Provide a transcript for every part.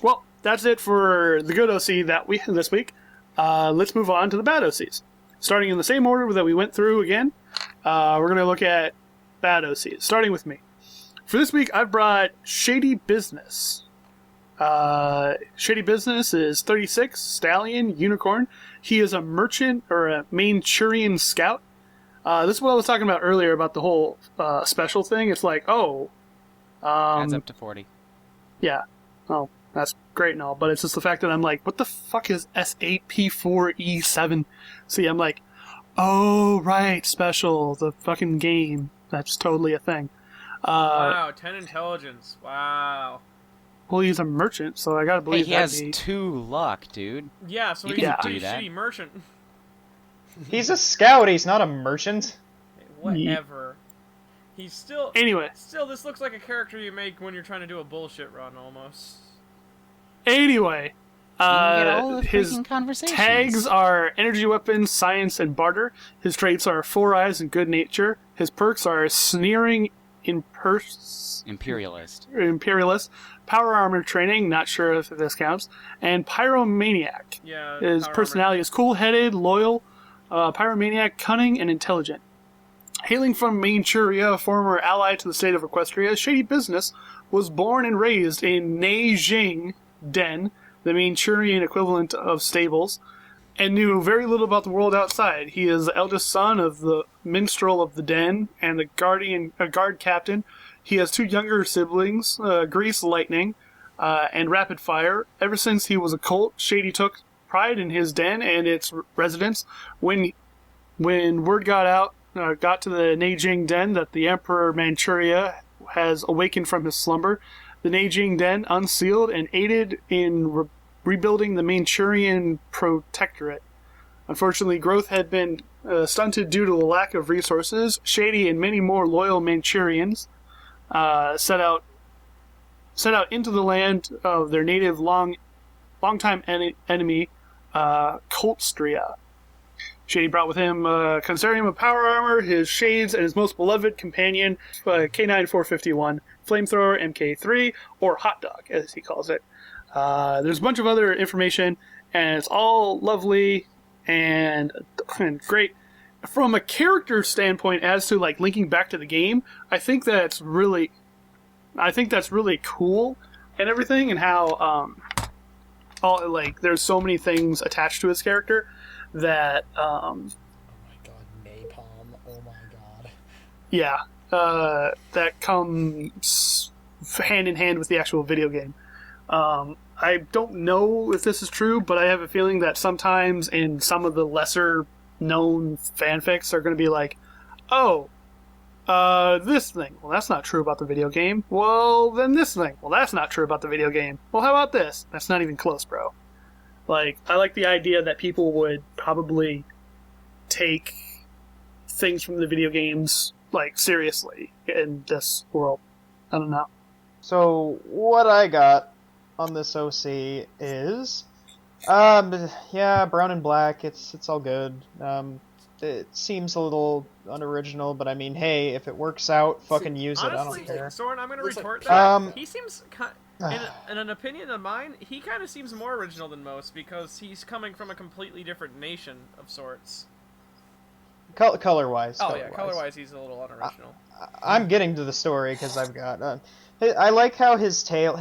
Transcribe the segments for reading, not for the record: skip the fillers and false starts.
Well, that's it for the good OC this week. Let's move on to the bad OCs. Starting in the same order that we went through again, we're going to look at bad OCs, starting with me. For this week, I've brought Shady Business. Shady Business is 36, stallion, unicorn. He is a merchant or a Manchurian scout. This is what I was talking about earlier about the whole special thing. It's like, adds up to 40. Yeah. Oh, that's great and all, but it's just the fact that I'm like, what the fuck is S8P4E7? See, I'm like, oh, right, special, the fucking game. That's totally a thing. Wow, 10 intelligence. Wow. Well, he's a merchant, so I gotta believe he has 2 luck, dude. Yeah, so You he's a can pretty do that. shitty merchant. He's a scout, he's not a merchant. Whatever. He's still... Anyway. Still, this looks like a character you make when you're trying to do a bullshit run, almost. Anyway. His conversations. tags are energy weapons, science, and barter. His traits are 4 eyes and good nature. His perks are sneering, imperialist, power armor training, not sure if this counts, and pyromaniac. Yeah. His personality is cool-headed, loyal, pyromaniac, cunning, and intelligent. Hailing from Manchuria, a former ally to the state of Equestria, Shady Business was born and raised in Neijing Den, the Manchurian equivalent of stables, and knew very little about the world outside. He is the eldest son of the minstrel of the den and a guard captain. He has 2 younger siblings, Grease Lightning and Rapid Fire. Ever since he was a colt, Shady took pride in his den and its residents. When word got to the Neijing Den that the Emperor Manchuria has awakened from his slumber, the Neijing Den unsealed and aided in rebuilding the Manchurian Protectorate. Unfortunately, growth had been stunted due to the lack of resources. Shady and many more loyal Manchurians set out into the land of their native longtime enemy, Equestria. Shady brought with him Consortium of Power Armor, his shades, and his most beloved companion, K9 451, Flamethrower MK3, or Hot Dog, as he calls it. There's a bunch of other information, and it's all lovely and great. From a character standpoint, as to like linking back to the game, I think that's really cool and everything, and how there's so many things attached to his character that oh my god, napalm! Oh my god. Yeah, that comes hand in hand with the actual video game. I don't know if this is true, but I have a feeling that sometimes in some of the lesser known fanfics are going to be like, oh, this thing. Well, that's not true about the video game. Well, then this thing. Well, that's not true about the video game. Well, how about this? That's not even close, bro. Like, I like the idea that people would probably take things from the video games, like, seriously in this world. I don't know. So, what I got on this OC is, yeah, brown and black, it's all good. It seems a little unoriginal, but I mean, hey, if it works out, fucking use honestly, it, I don't care. Soren, I'm gonna retort that. He seems, in an opinion of mine, he kind of seems more original than most, because he's coming from a completely different nation of sorts. Color-wise. Oh yeah, color-wise he's a little unoriginal. I'm getting to the story, because I've got... I like how his tail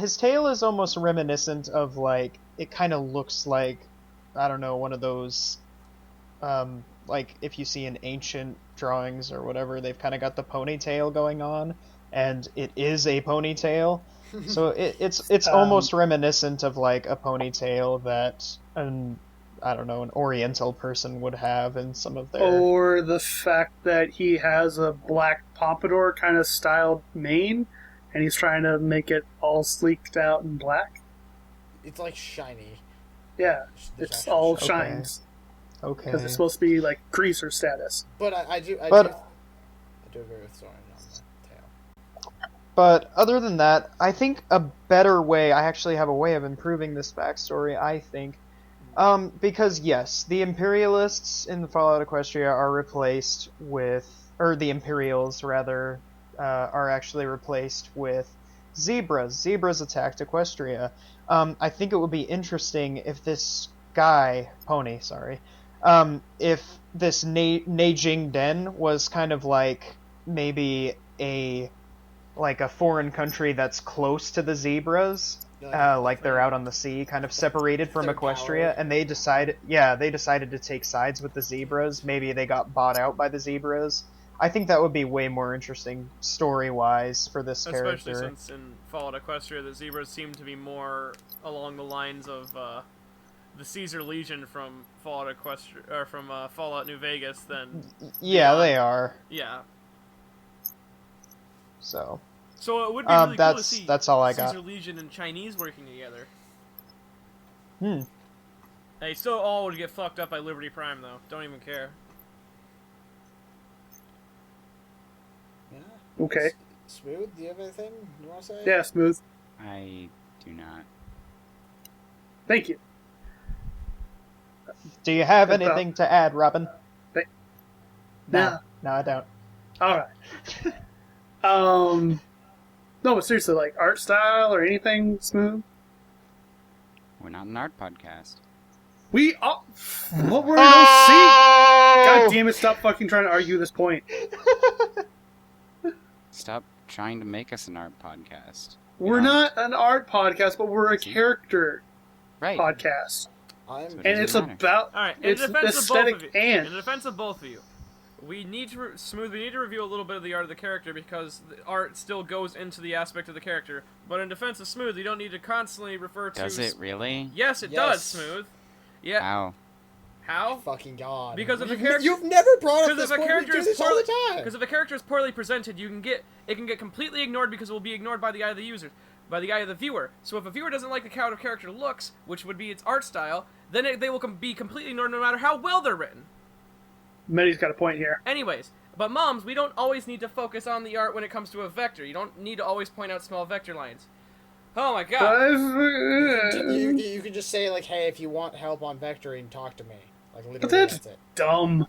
is almost reminiscent of, like, it kind of looks like, I don't know, one of those, like, if you see in ancient drawings or whatever, they've kind of got the ponytail going on, and it is a ponytail. So it's almost reminiscent of, like, a ponytail that I don't know, an Oriental person would have in some of their... Or the fact that he has a black pompadour kind of styled mane, and he's trying to make it all sleeked out in black. It's like shiny. Yeah, it's all shines. Okay. Because it's supposed to be like greaser status. But I do agree with Soren on the tail. But other than that, I think a better way, I actually have a way of improving this backstory, I think. Because yes, the Imperialists in the Fallout Equestria are replaced with, or the Imperials rather, are actually replaced with Zebras. Zebras attacked Equestria. I think it would be interesting if this pony, if this Neijing Den was kind of like maybe like a foreign country that's close to the zebras, like they're out on the sea, kind of separated from Equestria, and they decided to take sides with the zebras. Maybe they got bought out by the zebras. I think that would be way more interesting story-wise for this character. Especially since in Fallout Equestria, the zebras seem to be more along the lines of the Caesar Legion from Fallout Equestria, or from Fallout New Vegas than... Yeah, they are. Yeah. So it would be really cool to see that's all I Caesar got. Legion and Chinese working together. Hmm. They still all would get fucked up by Liberty Prime, though. Don't even care. Yeah. Okay. Smooth, do you have anything you want to say? Yeah, Smooth. I do not. Thank you. Do you have anything to add, Robin? No. No, I don't. All right. No, but seriously, like art style or anything, Smooth. We're not an art podcast. We are. What were those? See? God damn it! Stop fucking trying to argue this point. Stop trying to make us an art podcast. We're not an art podcast, but we're a character podcast. And it's about All right. it's aesthetic and in defense of both of you, we need to review a little bit of the art of the character because the art still goes into the aspect of the character. But in defense of Smooth, you don't need to constantly refer to. Does it really? Yes, it does, Smooth. Yeah. How? How? Fucking God. Because if a character you've never brought up this point. We do this all the time. Because if a character is poorly presented, it can get completely ignored because it will be ignored by the eye of the user, by the eye of the viewer. So if a viewer doesn't like how the character looks, which would be its art style, then they will be completely ignored no matter how well they're written. Meddy's got a point here. Anyways, but moms, we don't always need to focus on the art when it comes to a vector. You don't need to always point out small vector lines. Oh my God. You can just say, like, hey, if you want help on vectoring, talk to me. Like, literally, But that's it. dumb.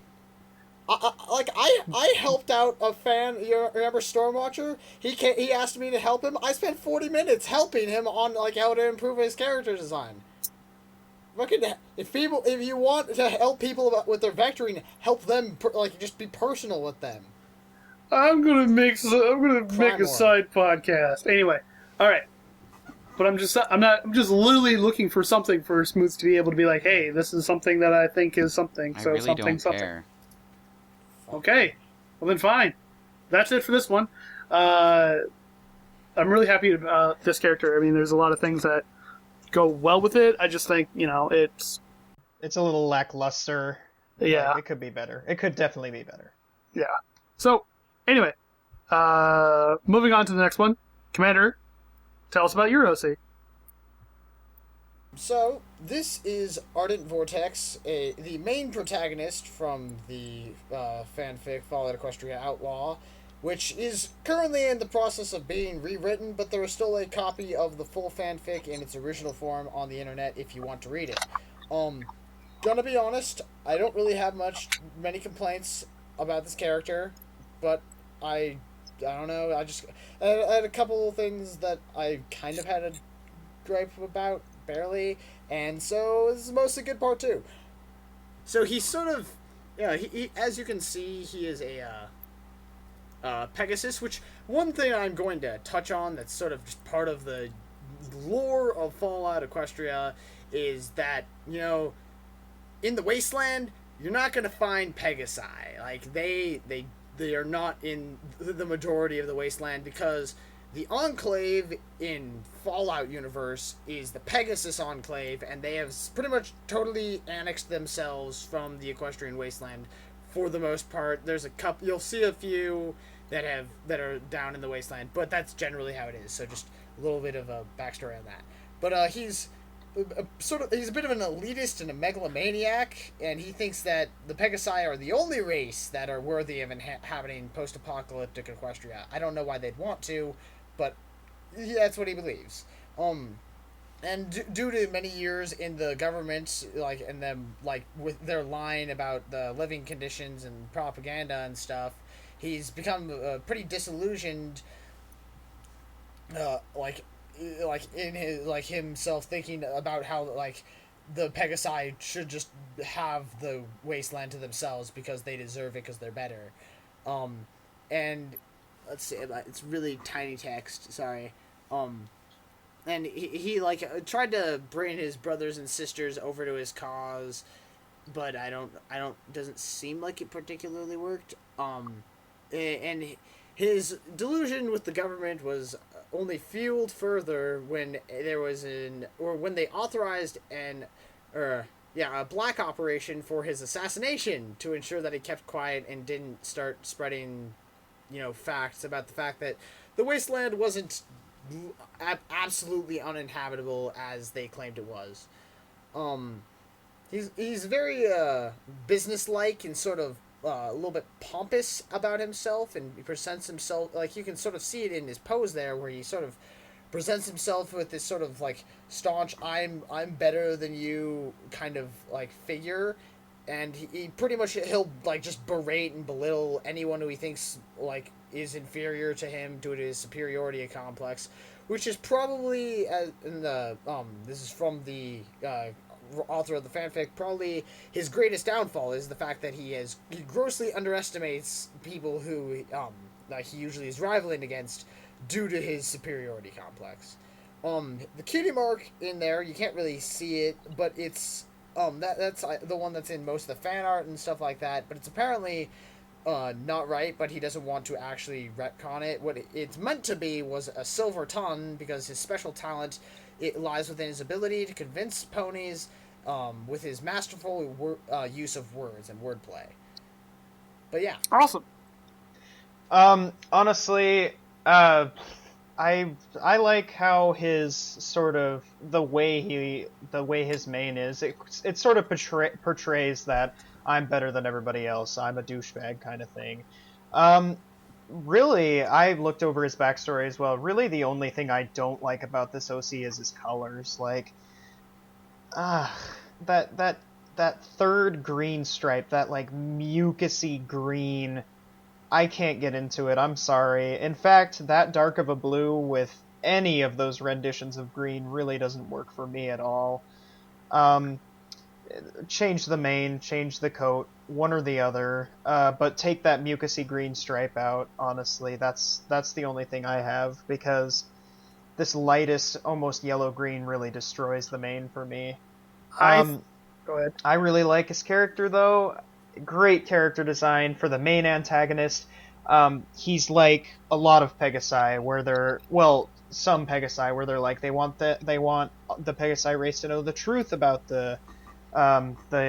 I helped out a fan. You remember Stormwatcher? He asked me to help him. I spent 40 minutes helping him on like how to improve his character design. If you want to help people with their vectoring, help them. Like just be personal with them. I'm gonna make a side podcast. Anyway, all right. But I'm just literally looking for something for Smooth to be able to be like, hey, this is something that I think is something. So I really something, don't something. care. Okay. Well then, fine. That's it for this one. I'm really happy about this character. I mean, there's a lot of things that go well with it. I just think, it's a little lackluster. Yeah. It could be better. It could definitely be better. Yeah. So, anyway, moving on to the next one. Commander, tell us about your OC. So, this is Ardent Vortex, the main protagonist from the fanfic Fallout Equestria Outlaw, which is currently in the process of being rewritten, but there is still a copy of the full fanfic in its original form on the internet if you want to read it. Gonna be honest, I don't really have many complaints about this character, but I don't know, I had a couple of things that I kind of had a gripe about, barely, and so this is mostly good part too. So he's sort of, he as you can see, he is a Pegasus, which one thing I'm going to touch on that's sort of just part of the lore of Fallout Equestria is that, in the Wasteland, you're not going to find Pegasi. Like, they are not in the majority of the Wasteland because the Enclave in Fallout universe is the Pegasus Enclave, and they have pretty much totally annexed themselves from the Equestrian Wasteland for the most part. There's a couple, you'll see a few that are down in the Wasteland, but that's generally how it is. So just a little bit of a backstory on that. But he's a bit of an elitist and a megalomaniac, and he thinks that the Pegasi are the only race that are worthy of inhabiting post-apocalyptic Equestria. I don't know why they'd want to, but that's what he believes. And due to many years in the government, with their line about the living conditions and propaganda and stuff, he's become pretty disillusioned. like in his like himself thinking about how like the Pegasi should just have the wasteland to themselves because they deserve it because they're better. And let's see, it's really tiny text. Sorry. And he like tried to bring his brothers and sisters over to his cause, but I don't doesn't seem like it particularly worked. And his delusion with the government was only fueled further when when they authorized a black operation for his assassination to ensure that he kept quiet and didn't start spreading, facts about the fact that the wasteland wasn't absolutely uninhabitable as they claimed it was. He's very businesslike and sort of a little bit pompous about himself, and he presents himself like you can sort of see it in his pose there, where he sort of presents himself with this sort of like staunch I'm better than you kind of like figure, and he pretty much he'll like just berate and belittle anyone who he thinks like is inferior to him due to his superiority complex, which is probably this is from the author of the fanfic, probably his greatest downfall is the fact that he grossly underestimates people who like he usually is rivaling against due to his superiority complex. The cutie mark in there, you can't really see it, but it's that's the one that's in most of the fan art and stuff like that, but it's apparently not right, but he doesn't want to actually retcon it. What it's meant to be was a silver tongue, because his special talent, it lies within his ability to convince ponies with his masterful use of words and wordplay. But yeah. Awesome. Honestly, I like how his sort of the way his main is. It sort of portrays that I'm better than everybody else. I'm a douchebag kind of thing. Really, I looked over his backstory as well. Really, the only thing I don't like about this OC is his colors. Like, that third green stripe, that like mucusy green. I can't get into it. I'm sorry. In fact, that dark of a blue with any of those renditions of green really doesn't work for me at all. Change the mane, change the coat, one or the other, but take that mucusy green stripe out. Honestly, that's the only thing I have, because this lightest, almost yellow-green really destroys the mane for me. Go ahead. I really like his character, though. Great character design for the main antagonist. He's like a lot of Pegasi, where some Pegasi, where they're like they want the Pegasi race to know the truth about the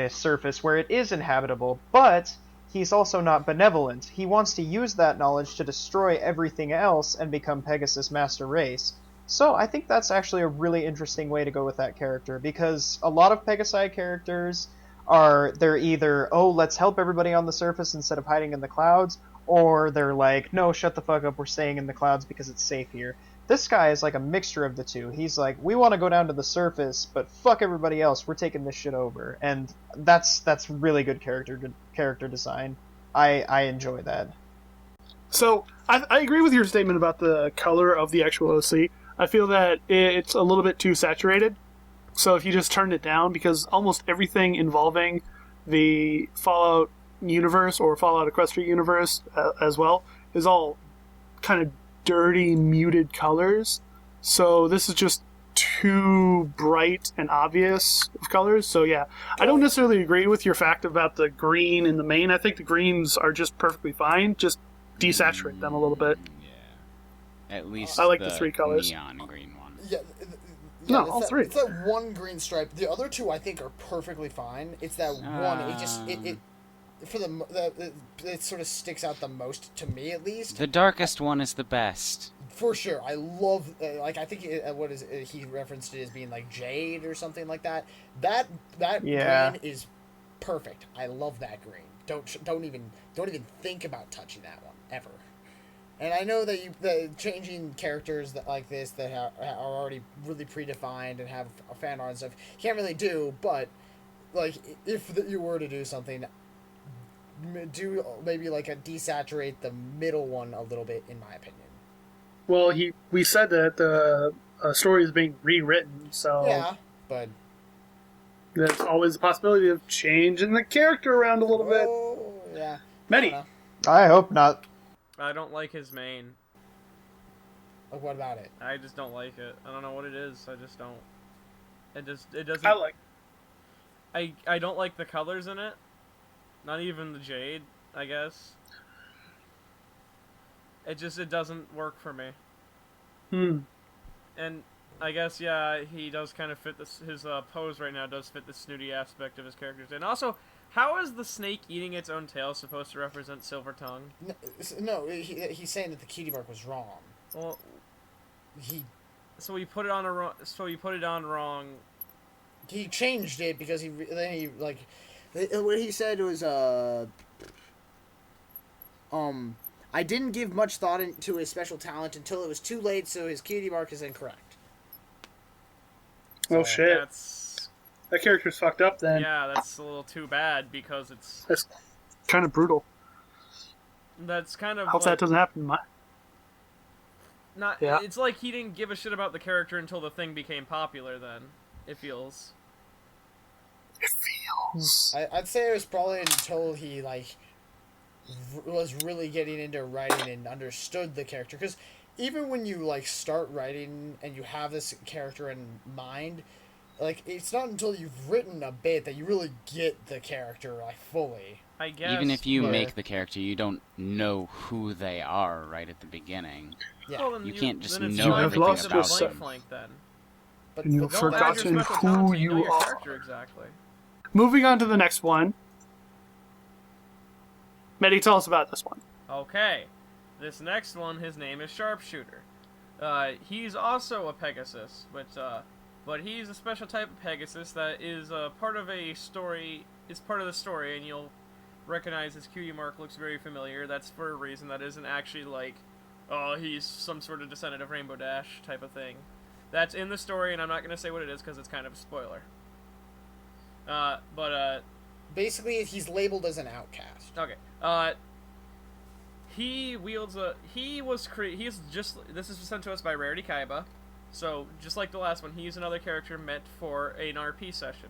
surface where it is inhabitable, but he's also not benevolent. He wants to use that knowledge to destroy everything else and become Pegasus master race. So I think that's actually a really interesting way to go with that character, because a lot of Pegasi characters they're either, oh, let's help everybody on the surface instead of hiding in the clouds, or they're like, no, shut the fuck up, we're staying in the clouds because it's safe here. This guy is like a mixture of the two. He's like, we want to go down to the surface, but fuck everybody else, we're taking this shit over. And that's really good character design. I enjoy that. So, I agree with your statement about the color of the actual OC. I feel that it's a little bit too saturated. So if you just turned it down, because almost everything involving the Fallout universe, or Fallout Equestria universe as well, is all kind of dirty, muted colors. So this is just too bright and obvious of colors. So yeah, I don't necessarily agree with your fact about the green in the main. I think the greens are just perfectly fine. Just desaturate them a little bit. Yeah. At least I like the three colors. Neon green one. Yeah. No, all three. It's that one green stripe. The other two, I think, are perfectly fine. It's that one. It sort of sticks out the most to me, at least. The darkest one is the best. For sure, I love. I think he referenced it as being like jade or something like that. That green is perfect. I love that green. Don't even think about touching that one ever. And I know that changing characters like this that are already really predefined and have a fan art and stuff, you can't really do. But like, if you were to do something, do maybe like desaturate the middle one a little bit, in my opinion. Well, we said that the a story is being rewritten, so Yeah, but there's always a possibility of changing the character around a little bit. oh yeah. I Many. don't know. I hope not. I don't like his mane. Like, what about it? I just don't like it. I don't know what it is. I just don't. It doesn't. I like. I don't like the colors in it. Not even the jade, I guess. It doesn't work for me. And I guess, yeah, he does kind of fit this. His pose right now does fit the snooty aspect of his characters. And also, how is the snake eating its own tail supposed to represent Silver Tongue? No, he's saying that the cutie mark was wrong. Well, He he put it on wrong. he changed it because what he said was I didn't give much thought into his special talent until it was too late, so his cutie mark is incorrect. Oh So, shit! That's That character's fucked up. Then yeah, that's a little too bad because that's kind of brutal. that's kind of I hope like, that doesn't happen. not. Yeah. It's like he didn't give a shit about the character until the thing became popular. Then it feels. I'd say it was probably until he was really getting into writing and understood the character, because even when you start writing and you have this character in mind, it's not until you've written a bit that you really get the character fully. I guess. Even if you Yeah. make the character, you don't know who they are right at the beginning. Yeah, Well, then You can't just then it's know not everything lost about blank them. flank then. but And you've but Don't add forgotten your special talent who till you know you your are. character exactly. Moving on to the next one. Medi, tell us about this one. Okay, this next one, his name is Sharpshooter. He's also a Pegasus, but he's a special type of Pegasus that is part of a story. Is part of the story, and you'll recognize his cutie mark looks very familiar. That's for a reason. That isn't actually he's some sort of descendant of Rainbow Dash type of thing. That's in the story, and I'm not gonna say what it is because it's kind of a spoiler. basically he's labeled as an outcast. Okay. He wields a. This is sent to us by Rarity Kaiba, so just like the last one, he's another character meant for an RP session.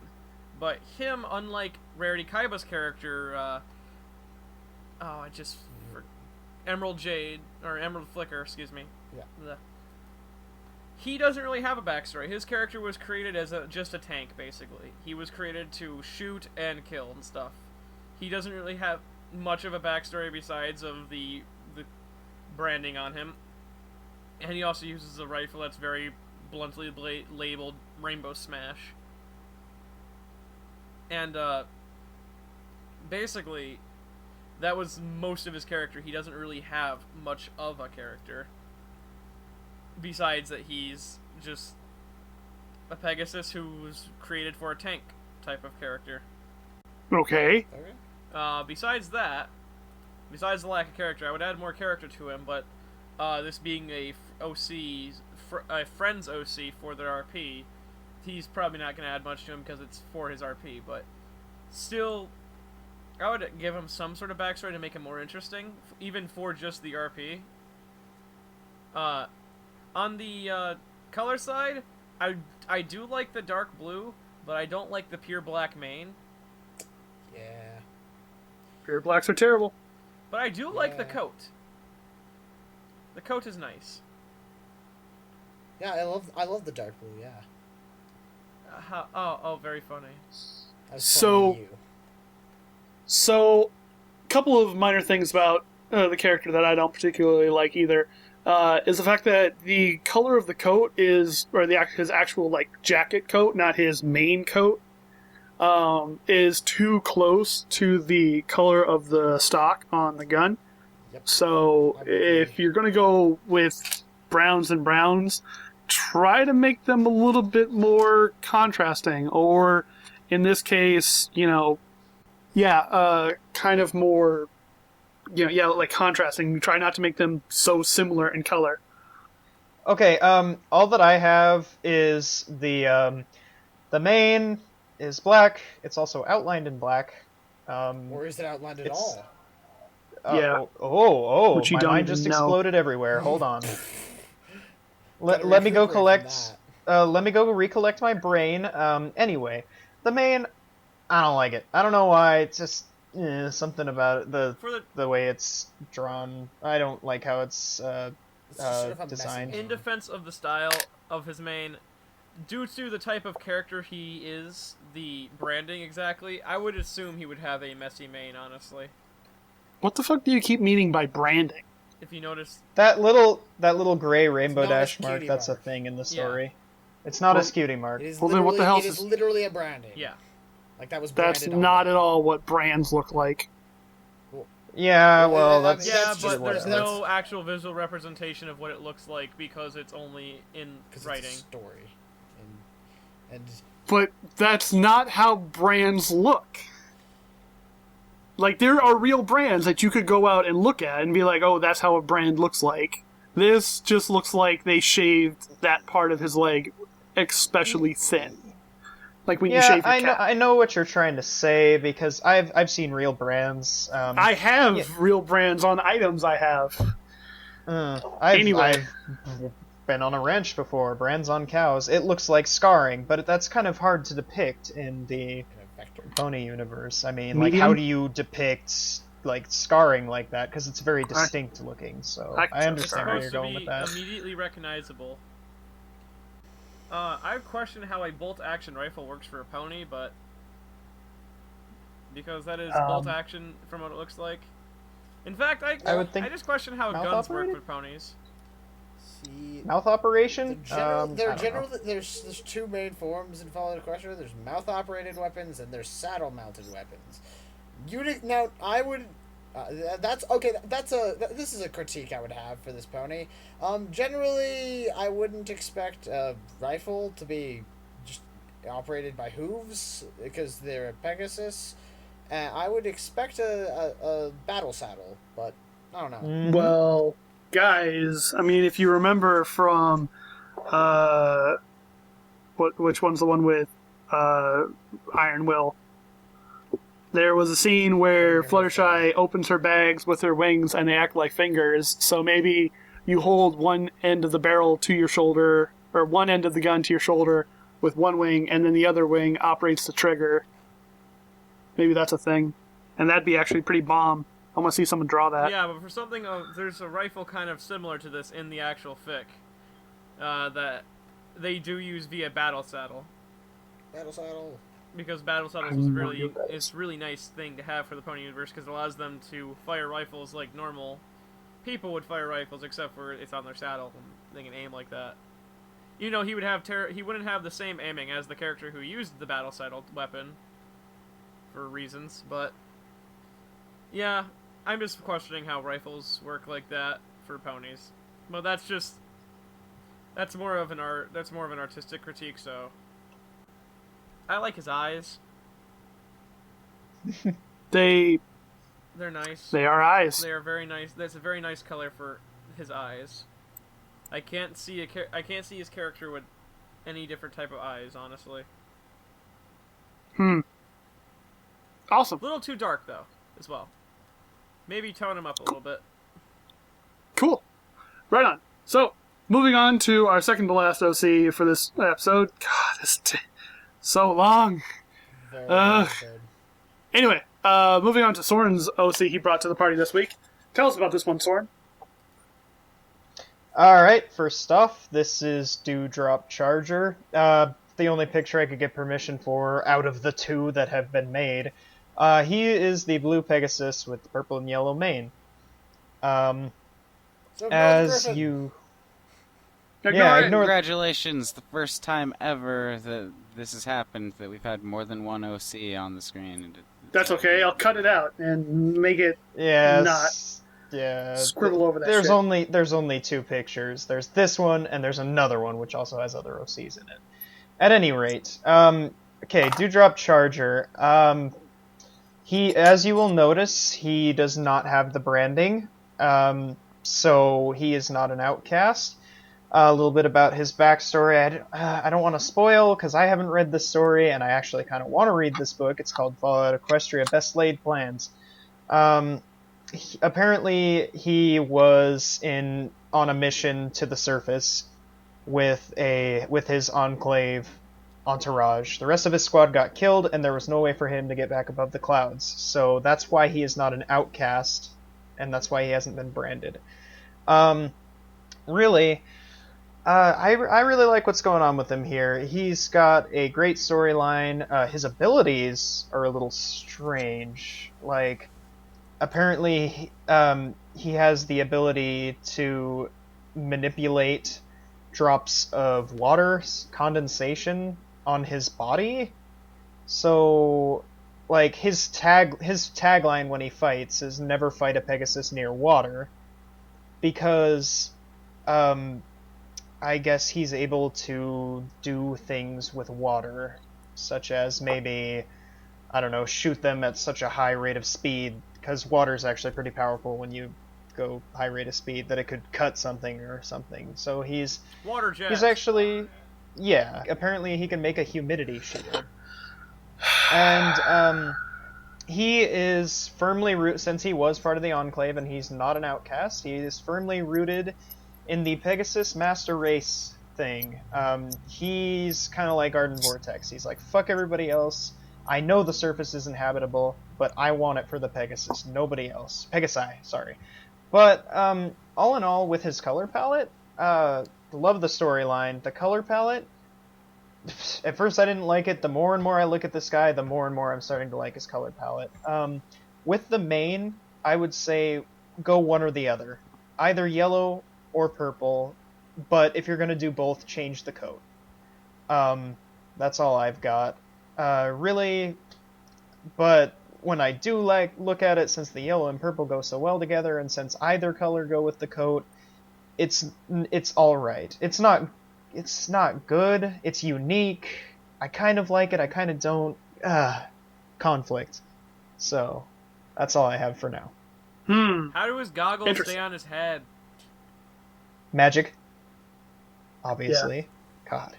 But him, unlike Rarity Kaiba's character, Emerald Jade or Emerald Flicker, excuse me. Yeah. He doesn't really have a backstory. His character was created as just a tank, basically. He was created to shoot and kill and stuff. He doesn't really have much of a backstory besides of the branding on him. And he also uses a rifle that's very bluntly labeled Rainbow Smash. And, basically, that was most of his character. He doesn't really have much of a character. Besides that he's just a Pegasus who was created for a tank type of character. Okay. Okay. Besides the lack of character, I would add more character to him, but this being a friend's OC for their RP, he's probably not going to add much to him because it's for his RP, but still, I would give him some sort of backstory to make him more interesting, even for just the RP. On the color side, I do like the dark blue, but I don't like the pure black mane. Yeah. Pure blacks are terrible. But I do like the Yeah. coat. The coat is nice. Yeah, I love the dark blue. Yeah. Very funny. That's So- funny to you. So, a couple of minor things about the character that I don't particularly like either is the fact that the color of the coat is, or his actual jacket coat, not his main coat, is too close to the color of the stock on the gun. Yep. So, I agree. if you're going to go with browns and browns, try to make them a little bit more contrasting, or in this case, kind of more, contrasting. Try not to make them so similar in color. Okay, all that I have is the mane is black. It's also outlined in black. Or is it outlined at it's- all? Yeah. Oh, Which you my don't mind even just know. exploded everywhere. Hold on. let me go recuperate collect. from Let me go recollect my brain. Anyway, the main, I don't like it. I don't know why. It's just something about it. For The way it's drawn. I don't like how it's It's just sort of a messy designed. mane. in defense of the style of his main, due to the type of character he is, the branding exactly, I would assume he would have a messy mane, honestly. What the fuck do you keep meaning by branding? If you notice, That little gray rainbow not a dash mark. cutie That's a mark. thing in the Yeah. story. It's not a Well, cutie mark. It is Well, then what the literally- hell it is is- literally a branding. yeah. Like that was That's branded on not it. at all what brands look like. Yeah, Well, well, I mean, that's Yeah, that's but just- there's that's- no actual visual representation of what it looks like because it's only in 'Cause writing. It's a story. And But that's not how brands look. Like, there are real brands that you could go out and look at and be like, oh, that's how a brand looks like. This just looks like they shaved that part of his leg especially thin. Like when you yeah. shave your I know. cat. I know what you're trying to say because I've seen real brands. I have Yeah. real brands on items I have. I've been on a ranch before. Brands on cows. It looks like scarring, but that's kind of hard to depict in the in a vector. pony universe. I mean, like, Medium? how do you depict like scarring like that? Because it's very distinct looking. So I- I It's understand where supposed you're to going be with that. immediately recognizable. I question how a bolt-action rifle works for a pony, but because that is bolt action from what it looks like. In fact, I would think I just question how mouth guns operated? work with ponies. See, Mouth operation. the I don't know. there's two main forms in Fallout Equestria. There's mouth operated weapons and there's saddle mounted weapons. Now I would. That's okay. This is a critique I would have for this pony. Generally, I wouldn't expect a rifle to be just operated by hooves because they're a Pegasus. I would expect a battle saddle, but I don't know. Mhm. Well, guys, I mean, if you remember from, which one's the one with, Iron Will? There was a scene where Fluttershy opens her bags with her wings and they act like fingers, so maybe you hold one end of the barrel to your shoulder, or one end of the gun to your shoulder with one wing, and then the other wing operates the trigger. Maybe that's a thing. And that'd be actually pretty bomb. I want to see someone draw that. Yeah, but for something, there's a rifle kind of similar to this in the actual fic that they do use via battle saddle. Battle saddle. Because battle saddles I is have no really idea what that it's really nice thing to have for the pony universe because it allows them to fire rifles like normal people would fire rifles, except for it's on their saddle and they can aim like that. You know, he wouldn't have the same aiming as the character who used the battle saddle weapon for reasons, but yeah, I'm just questioning how rifles work like that for ponies. But that's more of an artistic critique, so I like his eyes. They're nice. They are eyes. They are very nice. That's a very nice color for his eyes. I can't see his character with any different type of eyes, honestly. Awesome. A little too dark though, as well. Maybe tone him up a little bit. Cool. Right on. So, moving on to our second to last OC for this episode. God, so long. Very Ugh. episode. Anyway, moving on to Soren's OC he brought to the party this week. Tell us about this one, Soren. Alright, first off, this is Dewdrop Charger. The only picture I could get permission for out of the two that have been made. He is the blue Pegasus with the purple and yellow mane. So, As Griffin, you... Ignore Yeah, it. ignore- Congratulations, the first time ever that this has happened, that we've had more than one OC on the screen. That's okay. I'll cut it out and make it Yeah, Not yeah. scribble over that There's shit. there's only two pictures. There's this one and there's another one which also has other OCs in it. At any rate, okay, Dewdrop Charger. He, as you will notice, he does not have the branding. So he is not an outcast. A little bit about his backstory. I don't want to spoil because I haven't read this story and I actually kind of want to read this book. It's called Fallout Equestria: Best Laid Plans. Apparently he was on a mission to the surface with his enclave entourage. The rest of his squad got killed, and there was no way for him to get back above the clouds. So that's why he is not an outcast, and that's why he hasn't been branded. Really, I really like what's going on with him here. He's got a great storyline. His abilities are a little strange. Like, apparently, he has the ability to manipulate drops of water condensation on his body. So, like, his tagline when he fights is "Never fight a Pegasus near water," because I guess he's able to do things with water, such as maybe, I don't know, shoot them at such a high rate of speed, because water is actually pretty powerful when you go high rate of speed, that it could cut something or something. So he's actually, yeah, apparently he can make a humidity shield. And he is firmly rooted, since he was part of the Enclave and he's not an outcast, he is firmly rooted in the Pegasus Master Race thing. He's kind of like Arden Vortex. He's like, fuck everybody else. I know the surface isn't habitable, but I want it for the Pegasus. Nobody else. Pegasi, sorry. But all in all, with his color palette, love the storyline. The color palette, at first I didn't like it. The more and more I look at this guy, the more and more I'm starting to like his color palette. With the main, I would say go one or the other. Either yellow or purple, but if you're going to do both, change the coat. That's all I've got. Really, but when I do look at it, since the yellow and purple go so well together, and since either color go with the coat, it's all right. It's not good. It's unique. I kind of like it. I kind of don't. Conflict. So that's all I have for now. How do his goggles stay on his head? Magic. Obviously. Yeah. God.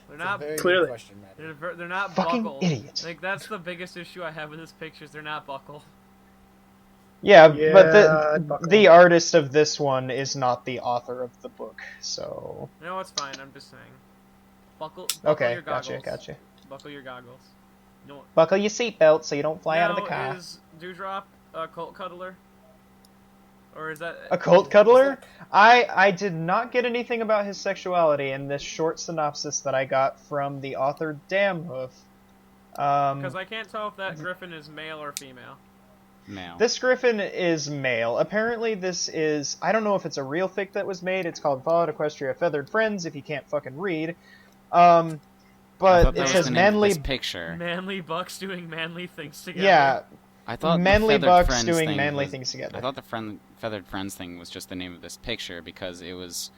They're not clearly. Question, they're not Fucking buckled. idiot. Like, that's the biggest issue I have with his pictures. They're not buckled. Yeah, Yeah, but the artist of this one is not the author of the book, so... No, it's fine. I'm just saying. Buckle Okay, your goggles. gotcha. Buckle your goggles. No. Buckle your seatbelt so you don't fly out of the car. Is Dewdrop a cult cuddler? Or is that... A cult cuddler? I did not get anything about his sexuality in this short synopsis that I got from the author Damhoof. Because I can't tell if that griffin is male or female. Male. This griffin is male. Apparently this is... I don't know if it's a real fic that was made. It's called Fallout Equestria Feathered Friends, if you can't fucking read. But it says manly... picture. Manly bucks doing manly things together. Yeah. I thought manly the bucks Friends doing thing manly was, things together. I thought the Feathered Friends thing was just the name of this picture because it was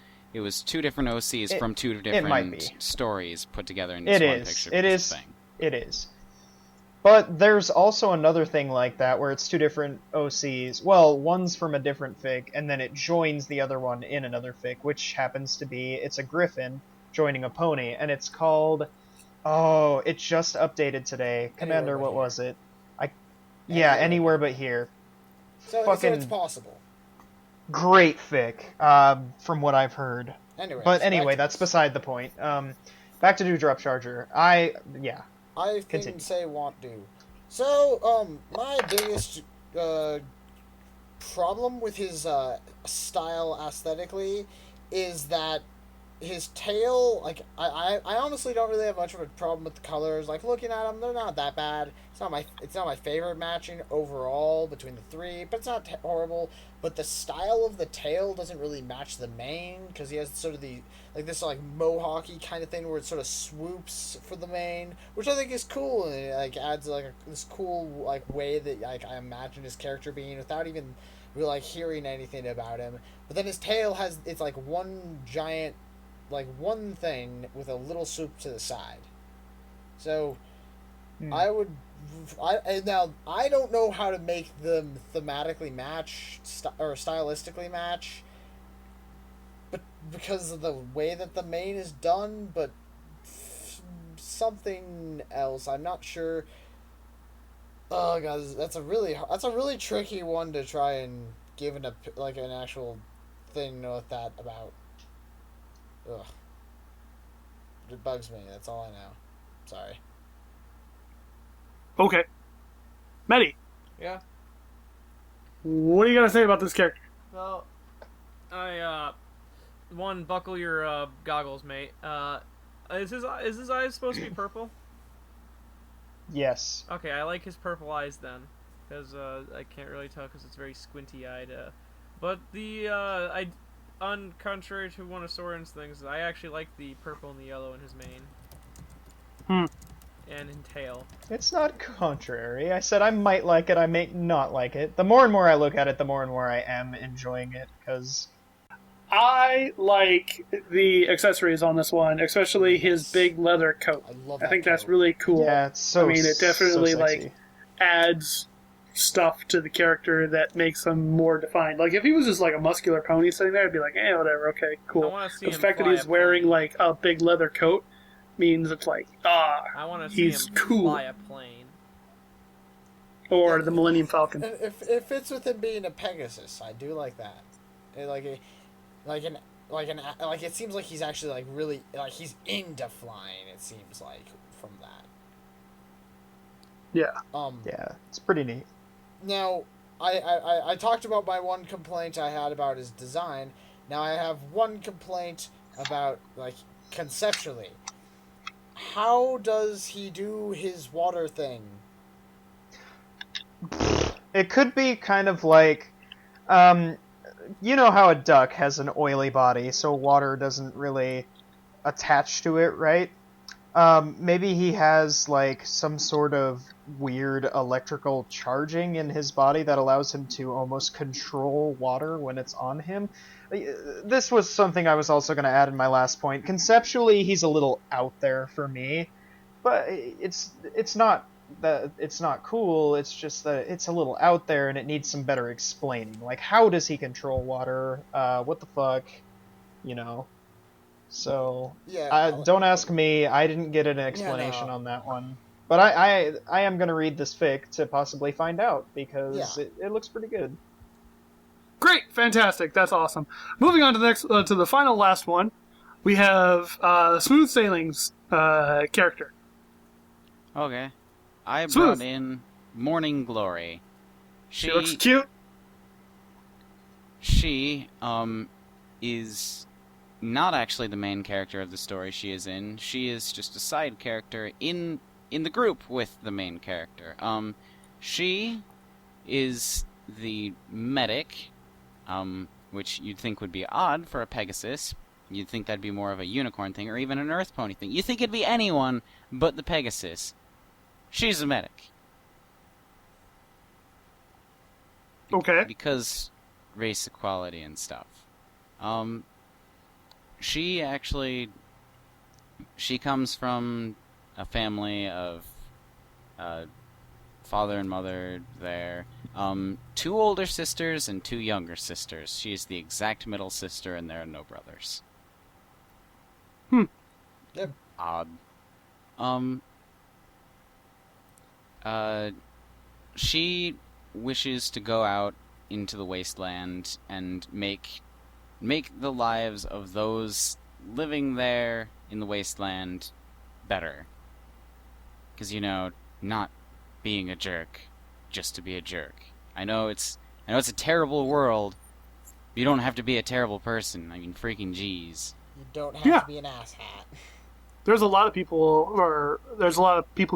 two different OCs from two different stories put together in this one picture. It is. But there's also another thing like that where it's two different OCs. Well, one's from a different fic, and then it joins the other one in another fic, which happens to be, it's a griffin joining a pony, and it's called... Oh, it just updated today. Commander, what was it? Anywhere but here. So it's possible. Great fic, from what I've heard. Anyway, that's beside the point. Back to Dewdrop Charger. I can say want do. So, my biggest problem with his style aesthetically is that his tail, like, I honestly don't really have much of a problem with the colors. Like, looking at them, they're not that bad. It's not my favorite matching overall between the three, but it's not horrible. But the style of the tail doesn't really match the mane, because he has sort of this mohawky kind of thing where it sort of swoops for the mane, which I think is cool, and it adds this cool way that I imagine his character being without even really hearing anything about him. But then his tail it's one giant, one thing with a little swoop to the side. So now I don't know how to make them thematically match or stylistically match, but because of the way that the mane is done, but something else I'm not sure. Oh god, that's a really tricky one to try and give an actual thing with that about. Ugh. It bugs me. That's all I know. Sorry. Okay. Medi, Yeah. what do you got to say about this character? Well, one, buckle your goggles, mate. Is his eyes supposed to be purple? Yes. Okay, I like his purple eyes then, because I can't really tell because it's very squinty-eyed. But on contrary to one of Sorin's things, I actually like the purple and the yellow in his mane. And in tail. It's not contrary. I said I might like it, I may not like it. The more and more I look at it, the more and more I am enjoying it, because... I like the accessories on this one, especially his big leather coat. I love I think that that's coat. really cool. Yeah, it's so I mean, it definitely so sexy. adds stuff to the character that makes him more defined. Like if he was just like a muscular pony sitting there, I'd be like, whatever, okay, I cool. want to see But him the fact that fly he's a wearing plane. like a big leather coat means it's like, I want to see he's him cool. fly a plane. Or the Millennium Falcon. And if it fits with him being a Pegasus, I do like that. Like it seems like he's actually like really like he's into flying. It seems like from that. Yeah. Yeah, it's pretty neat. Now, I talked about my one complaint I had about his design. Now I have one complaint about like conceptually. How does he do his water thing? It could be kind of like, you know how a duck has an oily body, so water doesn't really attach to it, right? Maybe he has like some sort of weird electrical charging in his body that allows him to almost control water when it's on him. This was something I was also going to add in my last point. Conceptually, he's a little out there for me, but it's not that it's not cool. It's just that it's a little out there and it needs some better explaining. Like, how does he control water? What the fuck? You know? So, Yeah. don't ask me. I didn't get an explanation on that one. But I am going to read this fic to possibly find out, because it looks pretty good. Great, fantastic, that's awesome. Moving on to the next, to the final last one, we have Smooth Sailing's character. Okay. I Smooth. brought in Morning Glory. She looks cute. She is not actually the main character of the story she is in. She is just a side character in the group with the main character. She is the medic, which you'd think would be odd for a Pegasus. You'd think that'd be more of a unicorn thing, or even an Earth Pony thing. You'd think it'd be anyone but the Pegasus. She's a medic. Okay. Because race equality and stuff. She comes from a family of father and mother there. 2 older sisters and 2 younger sisters. She is the exact middle sister, and there are no brothers. Yep. Odd. She wishes to go out into the wasteland and make the lives of those living there in the wasteland better. Because, not being a jerk just to be a jerk. I know it's a terrible world, but you don't have to be a terrible person. I mean, freaking jeez. You don't have to be an asshat. There's a lot of people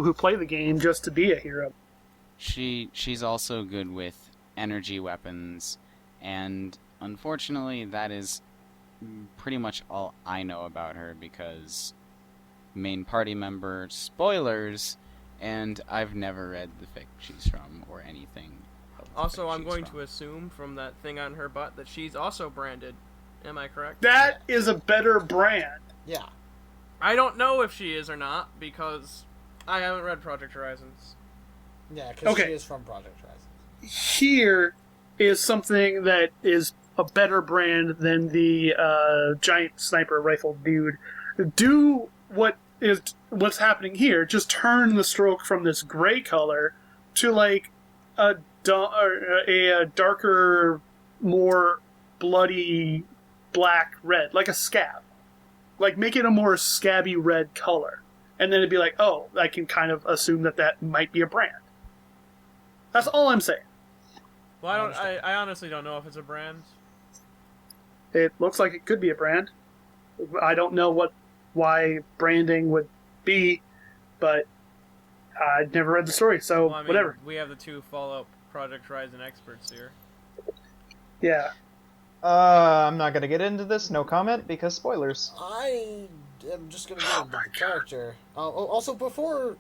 who play the game just to be a hero. She's also good with energy weapons, and unfortunately that is pretty much all I know about her, because main party member spoilers, and I've never read the fic she's from or anything. Also, I'm going to assume from that thing on her butt that she's also branded. Am I correct? That is a better brand. Yeah. I don't know if she is or not, because I haven't read Project Horizons. Yeah, because Okay. she is from Project Horizons. Here is something that is a better brand than the giant sniper rifle dude. Do what's happening here. Just turn the stroke from this gray color to like a darker, more bloody black red, like a scab. like make it a more scabby red color, and then it'd be like, oh, I can kind of assume that might be a brand. That's all I'm saying. Well, I honestly don't know if it's a brand. It looks like it could be a brand. I don't know why branding would be, but I'd never read the story, so Well, I mean, whatever. we have the two Fallout Project Horizon experts here. Yeah. I'm not gonna get into this. No comment because spoilers. I am just gonna get into the character. Also, before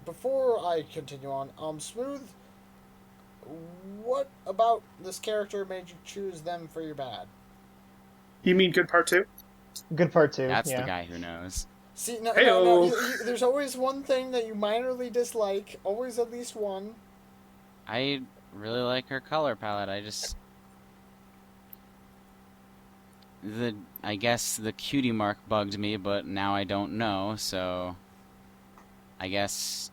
I continue on, Smooth, what about this character made you choose them for your bad? You mean good part 2? Good part 2. That's yeah. the guy who knows. See, no, Heyo. there's always one thing that you minorly dislike. Always at least one. I really like her color palette. I guess the cutie mark bugged me, but now I don't know, so I guess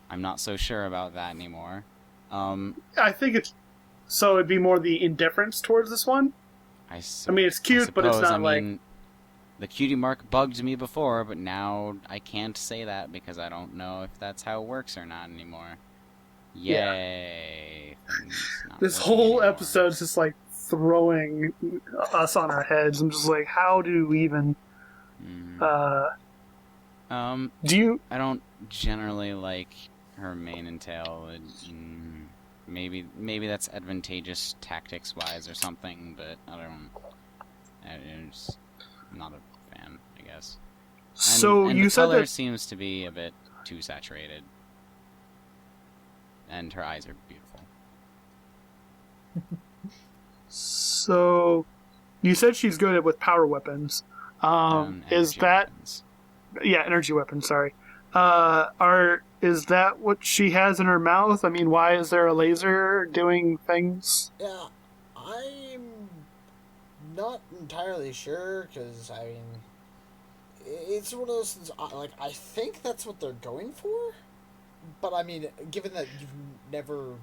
I'm not so sure about that anymore. I think it'd be more the indifference towards this one. I mean, it's cute, but it's not like... The cutie mark bugged me before, but now I can't say that because I don't know if that's how it works or not anymore. Yay. Yeah. This whole episode's just like throwing us on our heads. I'm just like, how do we even... do you... I don't generally like her mane and tail. Maybe that's advantageous tactics-wise or something, but I'm just not a fan, I guess. And you the said color that... seems to be a bit too saturated. And her eyes are beautiful. So, you said she's good with power weapons. Is that... Weapons. Yeah, energy weapons, sorry. Is that what she has in her mouth? I mean, why is there a laser doing things? Yeah, I'm not entirely sure, because, I mean, it's one of those things, like, I think that's what they're going for, but, I mean, given that you've never,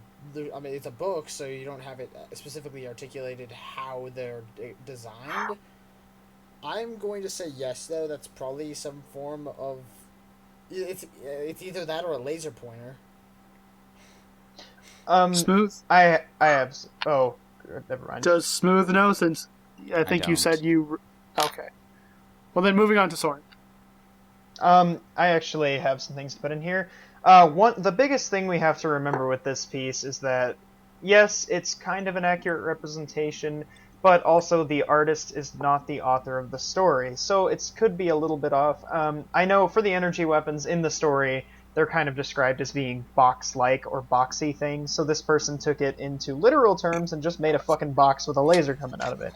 I mean, it's a book, so you don't have it specifically articulated how they're designed. I'm going to say yes, though, that's probably some form of, it's either that or a laser pointer. Smooth? I have... Oh, never mind. Does Smooth know, since I think you said you... Okay. Well, then moving on to Soren. I actually have some things to put in here. The biggest thing we have to remember with this piece is that, yes, it's kind of an accurate representation, but also the artist is not the author of the story, so it could be a little bit off. I know for the energy weapons in the story, they're kind of described as being box-like or boxy things, so this person took it into literal terms and just made a fucking box with a laser coming out of it.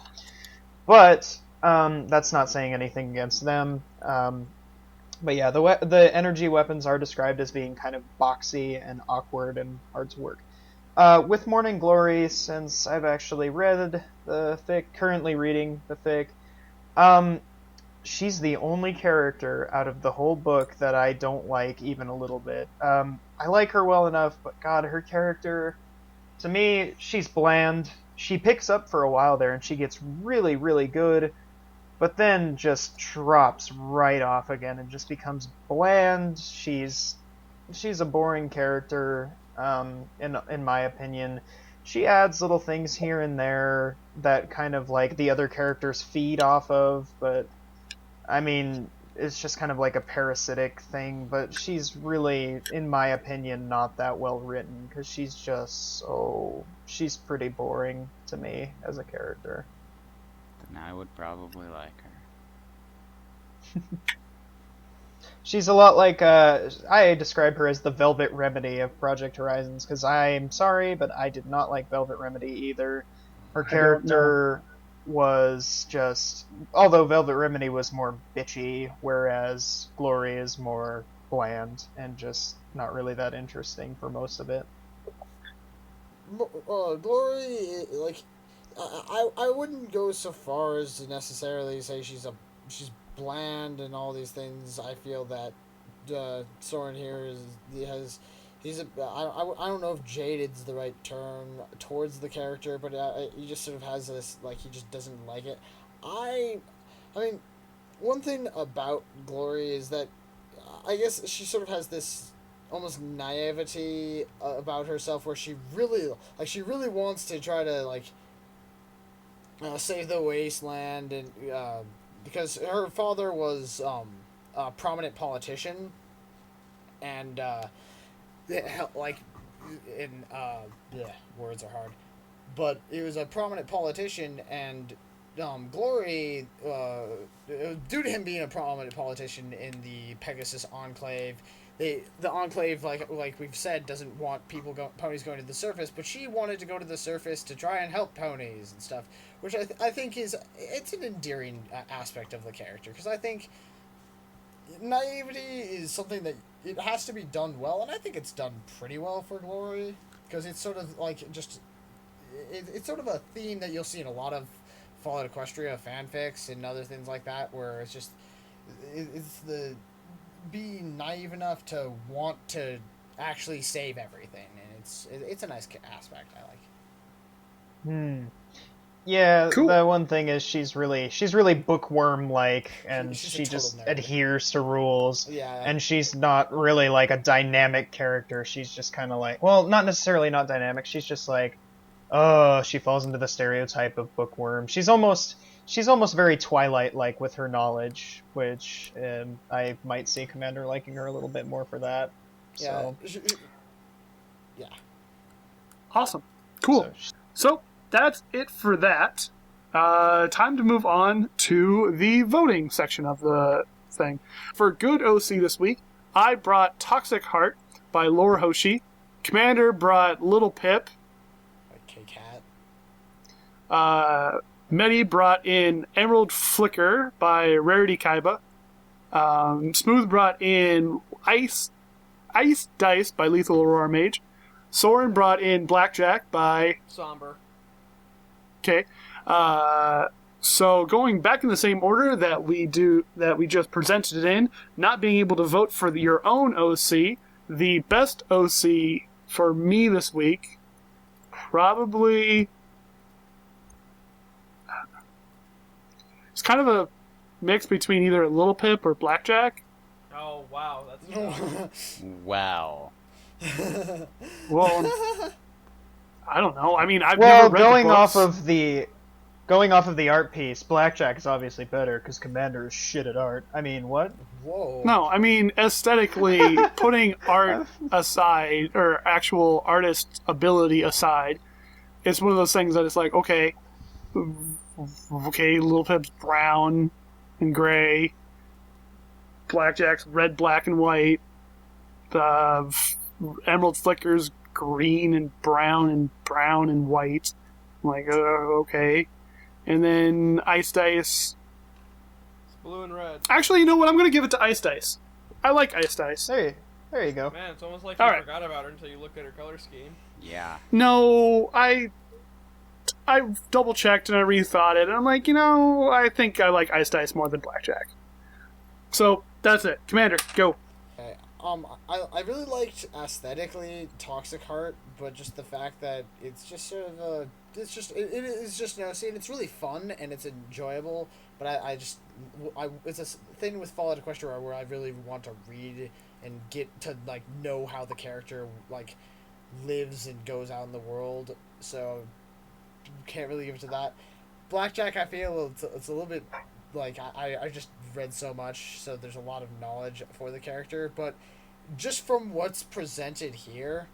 But that's not saying anything against them. But yeah, the energy weapons are described as being kind of boxy and awkward and hard to work. With Morning Glory, since I've actually read the fic, currently reading the fic, she's the only character out of the whole book that I don't like even a little bit. I like her well enough, but God, her character, to me, she's bland. She picks up for a while there, and she gets really, really good, but then just drops right off again and just becomes bland. She's a boring character. In my opinion, she adds little things here and there that kind of like the other characters feed off of, but I mean, it's just kind of like a parasitic thing, but she's really, in my opinion, not that well written, because she's pretty boring to me as a character. Then I would probably like her. She's a lot like, I describe her as the Velvet Remedy of Project Horizons, because I'm sorry, but I did not like Velvet Remedy either. Her character was just... Although Velvet Remedy was more bitchy, whereas Glory is more bland, and just not really that interesting for most of it. Glory, like, I wouldn't go so far as to necessarily say she's bland and all these things. I feel that Soren here I don't know if jaded's the right term towards the character, but he just sort of has this, like, he just doesn't like it. I mean, one thing about Glory is that I guess she sort of has this almost naivety about herself, where she really wants to try to save the wasteland, and because her father was a prominent politician, and yeah, words are hard, but he was a prominent politician, and Glory, due to him being a prominent politician in the Pegasus Enclave, the Enclave, like we've said, doesn't want ponies going to the surface, but she wanted to go to the surface to try and help ponies and stuff, which I think it's an endearing aspect of the character, because I think naivety is something that it has to be done well, and I think it's done pretty well for Glory, because it's sort of it's sort of a theme that you'll see in a lot of Fallout Equestria fanfics and other things like that, where it's just it's the being naive enough to want to actually save everything, and it's a nice aspect I like. Yeah, Cool. the one thing is she's really bookworm like, and She's a she total just nerd. adheres to rules. Yeah. And she's not really like a dynamic character. She's just kind of like, well, not necessarily not dynamic. She's just like, oh, she falls into the stereotype of bookworm. She's almost very Twilight like with her knowledge, which I might see Commander liking her a little bit more for that. Yeah. So, Yeah. Awesome. Cool. So that's it for that. Time to move on to the voting section of the thing. For good OC this week, I brought Toxic Heart by Laura Hoshi. Commander brought Little Pip. Like K-Cat. Medi brought in Emerald Flicker by Rarity Kaiba. Smooth brought in Ice Dice by Lethal Aurora Mage. Soren brought in Blackjack by... Somber. Okay. So going back in the same order that we just presented it in, not being able to vote for your own OC, the best OC for me this week, probably... It's kind of a mix between either Little Pip or Blackjack. Oh wow, that's Wow. Well, I don't know. I mean, I've well, never read going the books. off of the art piece, Blackjack is obviously better because Commander is shit at art. I mean, what? Whoa. No, I mean, aesthetically, putting art aside, or actual artist ability aside, it's one of those things that it's like, okay, Little Pip's brown and gray, Blackjack's red, black, and white, Emerald Flicker's green and brown and white. I'm like, okay. And then Ice Dice. It's blue and red. Actually, you know what? I'm going to give it to Ice Dice. I like Ice Dice. There you go. Man, it's almost like you All right. forgot about her until you looked at her color scheme. Yeah. No, I double checked and I rethought it, and I'm like, I think I like Ice Dice more than Blackjack. So that's it. Commander, go. Okay. I really liked aesthetically Toxic Heart, but just the fact that it's just sort of it is just see, and it's really fun and it's enjoyable. But it's a thing with Fallout Equestria where I really want to read and get to know how the character lives and goes out in the world. So can't really give it to that. Blackjack, I feel it's a little bit I just read so much, so there's a lot of knowledge for the character, but just from what's presented here,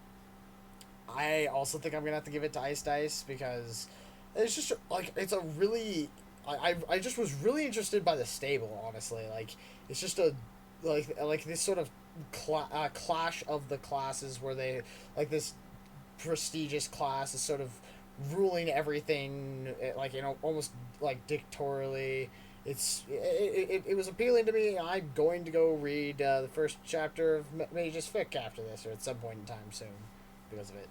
I also think I'm gonna have to give it to Ice Dice, because it's just it's a really I just was really interested by the stable, honestly. It's just a this sort of clash of the classes where they this prestigious class is sort of ruling everything almost dictatorially. It was appealing to me. I'm going to go read the first chapter of Mage's Fic after this, or at some point in time soon, because of it.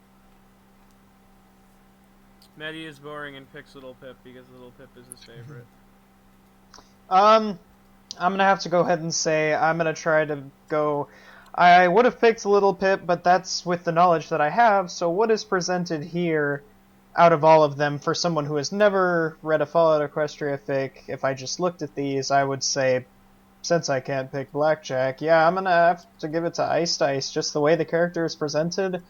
Maddie is boring and picks Little Pip because Little Pip is his favorite. I'm gonna have to go ahead and say I'm gonna try to go. I would have picked Little Pip, but that's with the knowledge that I have. So what is presented here? out of all of them, for someone who has never read a Fallout Equestria fic, if I just looked at these, I would say, since I can't pick Blackjack, yeah, I'm gonna have to give it to Iced Ice. Just the way the character is presented,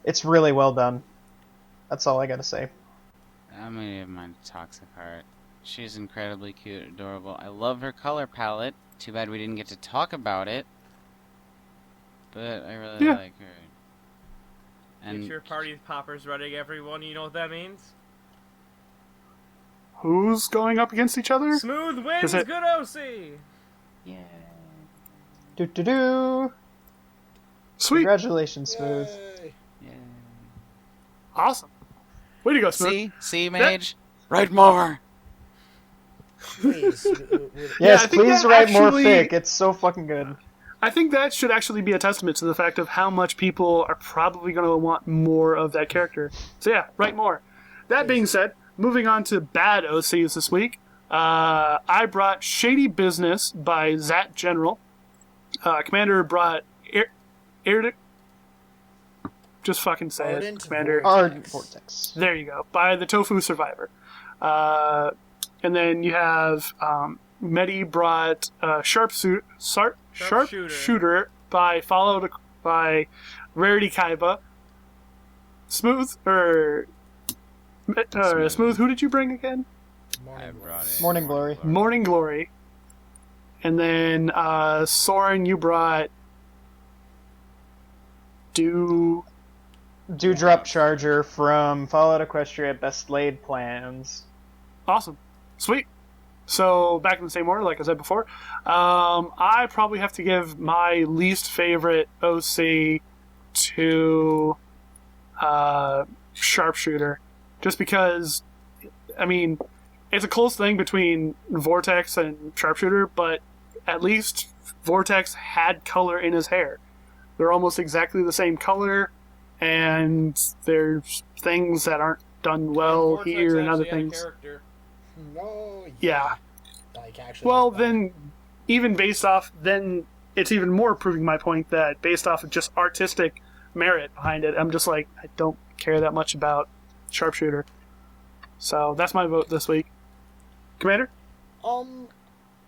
it's really well done. That's all I gotta say. I'm gonna give mine to Toxic Heart. She's incredibly cute, adorable. I love her color palette. Too bad we didn't get to talk about it. But I really like her. And Get your party poppers ready, everyone. You know what that means? Who's going up against each other? Smooth wins, Is it- good OC! yeah. Do. Sweet. Congratulations, Smooth. Yay. Yeah. Awesome. Way to go, Smooth. See, Mage? Write more! Please. Yes, I think please that write more actually- fic. It's so fucking good. I think that should actually be a testament to the fact of how much people are probably going to want more of that character. So yeah, write more. That being said, moving on to bad OCs this week, I brought Shady Business by Zat General. Commander brought just fucking say it, Ardent Commander. Vortex. Vortex. There you go, by the Tofu Survivor. And then you have Medi brought Sharpshooter followed by Rarity Kaiba. Smooth. Smooth, who did you bring again? I brought it. Morning Glory. Morning Glory. And then Soren, you brought Dewdrop Charger from Fallout Equestria Best Laid Plans. Awesome. Sweet. So, back in the same order, like I said before, I probably have to give my least favorite OC to Sharpshooter. Just because, I mean, it's a close thing between Vortex and Sharpshooter, but at least Vortex had color in his hair. They're almost exactly the same color, and there's things that aren't done well Vortex here and other actually had a things. character. No. Yeah. Like, actually, Well, like that. then, even based off, then it's even more proving my point that based off of just artistic merit behind it, I'm just like, I don't care that much about Sharpshooter. So that's my vote this week. Commander?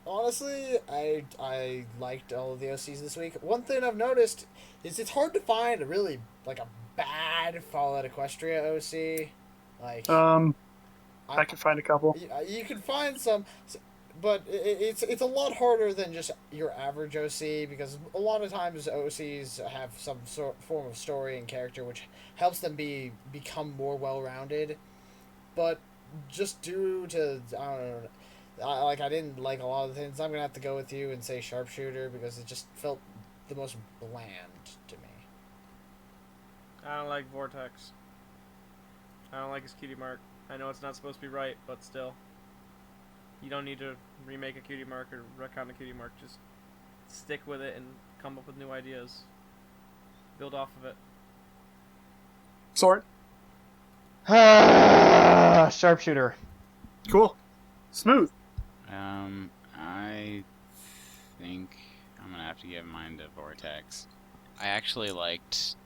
Honestly, I liked all of the OCs this week. One thing I've noticed is it's hard to find a really, like, a bad Fallout Equestria OC. Like, I can find a couple. you can find some, but it's a lot harder than just your average OC, because a lot of times OCs have some form of story and character which helps them become more well-rounded. But just due to, I don't know, I didn't like a lot of the things, I'm gonna have to go with you and say Sharpshooter, because it just felt the most bland to me. I don't like Vortex. I don't like his cutie mark. I know it's not supposed to be right, but still. You don't need to remake a cutie mark or retcon a cutie mark. Just stick with it and come up with new ideas. Build off of it. Sword? Sharpshooter. Cool. Smooth. I think I'm gonna have to give mine to Vortex. I actually liked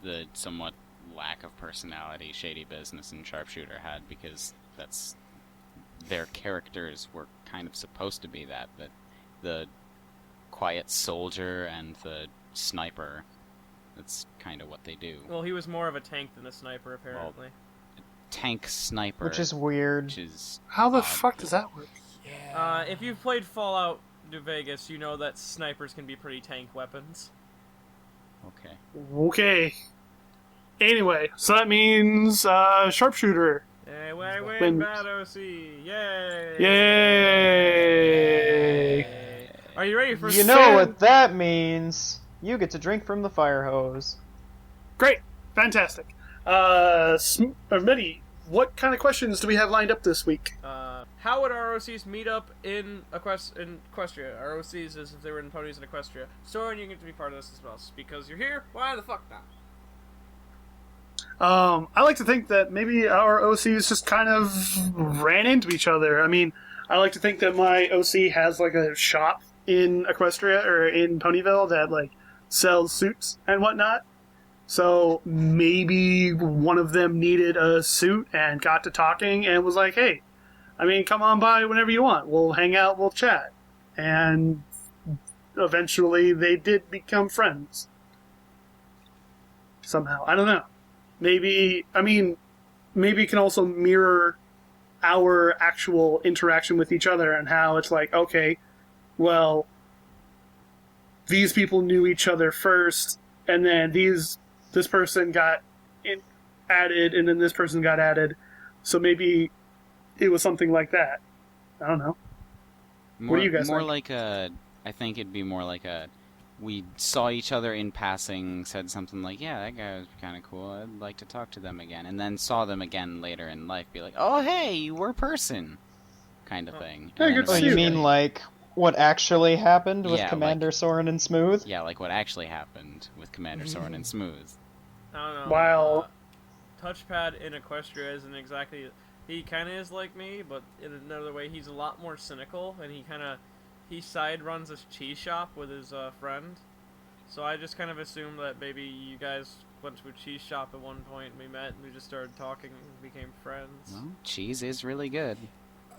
the somewhat lack of personality Shady Business and Sharpshooter had, because that's their characters were kind of supposed to be that the quiet soldier and the sniper, that's kind of what they do. Well, he was more of a tank than a sniper, apparently. Tank sniper, Which is weird. which is How the odd. fuck does that work? Yeah. If you've played Fallout New Vegas, you know that snipers can be pretty tank weapons. Okay. Okay. Anyway, so that means Sharpshooter. Hey, win, Win. bad OC! Yay! Yay! Are you ready for? You know what that means. You get to drink from the fire hose. Great. Fantastic. Medi, what kind of questions do we have lined up this week? How would ROCs meet up in Equestria? ROCs as if they were in ponies in Equestria. Soren, you get to be part of this as well. Because you're here, why the fuck not? I like to think that maybe our OCs just kind of ran into each other. I mean, I like to think that my OC has like a shop in Equestria or in Ponyville that like sells suits and whatnot. So maybe one of them needed a suit and got to talking and was like, hey, I mean, come on by whenever you want. We'll hang out, we'll chat. And eventually they did become friends. Somehow. I don't know. Maybe it can also mirror our actual interaction with each other and how it's like, okay, well, these people knew each other first, and then this person got added, and then this person got added. So maybe it was something like that. I don't know. What do you guys think? I think it'd be more like we saw each other in passing, said something like, yeah, that guy was kind of cool, I'd like to talk to them again, and then saw them again later in life, be like, oh, hey, you were a person, kind of thing. Yeah, good to see you you. mean like what actually happened with Yeah, Commander Sorin and Smooth? Yeah, like what actually happened with Commander Sorin and Smooth. I don't know. While Touchpad in Equestria isn't exactly... He kind of is like me, but in another way, he's a lot more cynical, and he side runs this cheese shop with his friend. So I just kind of assumed that maybe you guys went to a cheese shop at one point, and we met, and we just started talking and became friends. Well, cheese is really good.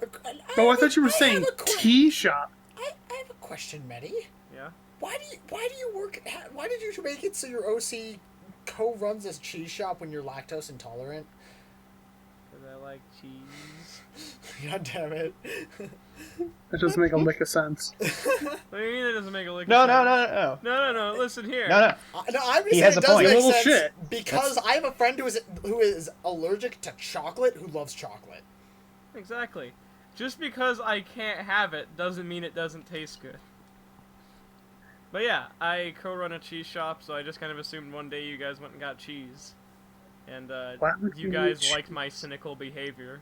I thought you were saying tea shop. I have a question, Medi. Yeah? Why do you work? Why did you make it so your OC co-runs this cheese shop when you're lactose intolerant? Because I like cheese. God damn it! That doesn't make a lick of sense. What do you mean it doesn't make a lick No, of no, sense? no, no. No, listen here. No, no. No, I'm just He saying has it a does point. make Little sense shit. because I have a friend who is allergic to chocolate who loves chocolate. Exactly. Just because I can't have it doesn't mean it doesn't taste good. But yeah, I co-run a cheese shop, so I just kind of assumed one day you guys went and got cheese. And Why would you you guys need liked my cynical behavior.